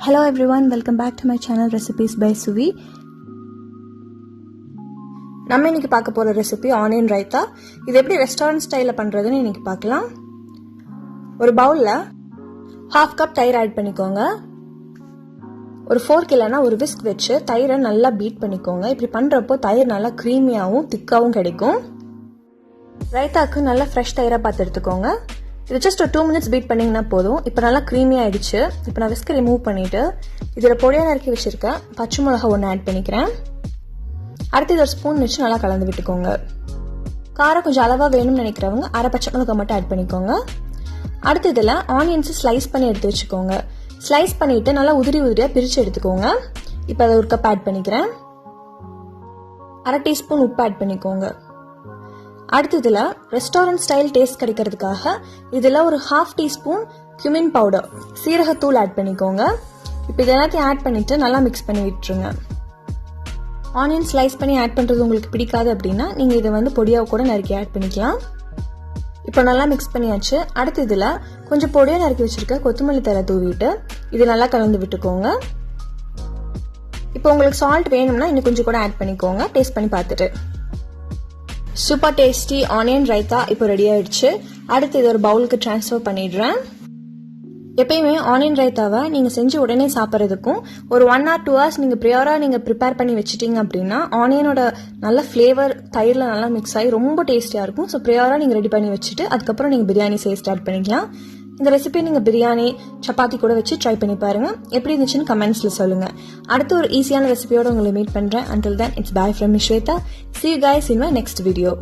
Hello everyone, welcome back to my channel Recipes by Suvi. நம்ம இன்னைக்கு பார்க்க போற ரெசிபி ஆனியன் ரைத்தா. இது எப்படி ரெஸ்டாரன்ட் ஸ்டைல்ல பண்றதுன்னு இன்னைக்கு பார்க்கலாம். ஒரு பவுல்ல 1/2 கப் தயிர் ஆட் பண்ணிக்கோங்க. ஒரு ஃபோர்க் இல்லனா ஒரு விஸ்க் வச்சு தயிரை நல்லா பீட் பண்ணிக்கோங்க. இப்படி பண்றப்போ தயிர் நல்லா க்ரீமியாவும் திக்காவும் கிடைக்கும். ரைத்தாக்கு நல்லா ஃப்ரெஷ் தயிரா பார்த்து எடுத்துக்கோங்க. இது ஜஸ்ட் ஒரு 2 minutes பீட் பண்ணிங்கன்னா போதும். இப்போ நல்லா க்ரீமி ஆயிடுச்சு. இப்போ நான் விஸ்க் ரிமூவ் பண்ணிட்டு இதில் பொடியாக நறுக்கி வச்சிருக்கேன் பச்சை மிளகா 1 ஆட் பண்ணிக்கிறேன். அடுத்து இது ஒரு ஸ்பூன் வச்சு நல்லா கலந்து விட்டுக்கோங்க. காரம் கொஞ்சம் அளவாக வேணும்னு நினைக்கிறவங்க அரை பச்சை மிளகா மட்டும் ஆட் பண்ணிக்கோங்க. அடுத்து இதில் ஆனியன்ஸ் ஸ்லைஸ் பண்ணி எடுத்து வச்சுக்கோங்க. ஸ்லைஸ் பண்ணிட்டு நல்லா உதிரியாக பிரித்து எடுத்துக்கோங்க. இப்போ அதை 1 கப் ஆட் பண்ணிக்கிறேன். அரை டீஸ்பூன் உப்பு ஆட் பண்ணிக்கோங்க. அடுத்து இதில் ரெஸ்டாரண்ட் ஸ்டைல் டேஸ்ட் கிடைக்கிறதுக்காக இதில் ஒரு 1/2 டீஸ்பூன் cumin பவுடர் சீரகத்தூள் ஆட் பண்ணிக்கோங்க. இப்போ இது எல்லாத்தையும் ஆட் பண்ணிட்டு நல்லா மிக்ஸ் பண்ணி விட்டுருங்க. ஆனியன் ஸ்லைஸ் பண்ணி ஆட் பண்ணுறது உங்களுக்கு பிடிக்காது அப்படின்னா நீங்கள் இதை பொடியாக கூட நறுக்கி ஆட் பண்ணிக்கலாம். இப்போ நல்லா மிக்ஸ் பண்ணியாச்சு. அடுத்து இதில் கொஞ்சம் பொடியாக நறுக்கி வச்சிருக்க கொத்தமல்லி தழை தூவிட்டு இது நல்லா கலந்து விட்டுக்கோங்க. இப்போ உங்களுக்கு சால்ட் வேணும்னா இன்னும் கொஞ்சம் கூட ஆட் பண்ணிக்கோங்க டேஸ்ட் பண்ணி பார்த்துட்டு. சூப்பர் டேஸ்டி ஆனியன் ரைத்தா இப்போ ரெடி ஆயிடுச்சு. அடுத்து இது ஒரு பவுலுக்கு ட்ரான்ஸ்ஃபர் பண்ணிடுறேன். எப்பயுமே ஆனியன் ரைத்தாவை நீங்கள் செஞ்சு உடனே சாப்பிட்றதுக்கும் ஒரு 1 or 2 hours நீங்கள் ப்ரியாராக ப்ரிப்பேர் பண்ணி வச்சுட்டீங்க அப்படின்னா ஆனியனோட நல்ல ஃப்ளேவர் தயிரில் நல்லா மிக்ஸ் ஆகி ரொம்ப டேஸ்டியாக இருக்கும். ஸோ ப்ரியாராக நீங்கள் ரெடி பண்ணி வச்சுட்டு அதுக்கப்புறம் நீங்கள் பிரியாணி செய்ய ஸ்டார்ட் பண்ணிக்கலாம். இந்த ரெசிபி நீங்கள் பிரியாணி சப்பாத்தி கூட வச்சு ட்ரை பண்ணி பாருங்கள். எப்படி இருந்துச்சுன்னு கமெண்ட்ஸில் சொல்லுங்கள். அடுத்து ஒரு ஈஸியான ரெசிபியோட உங்களை மீட் பண்ணுறேன். Until then, it's bye from Raita. See you guys in my next video.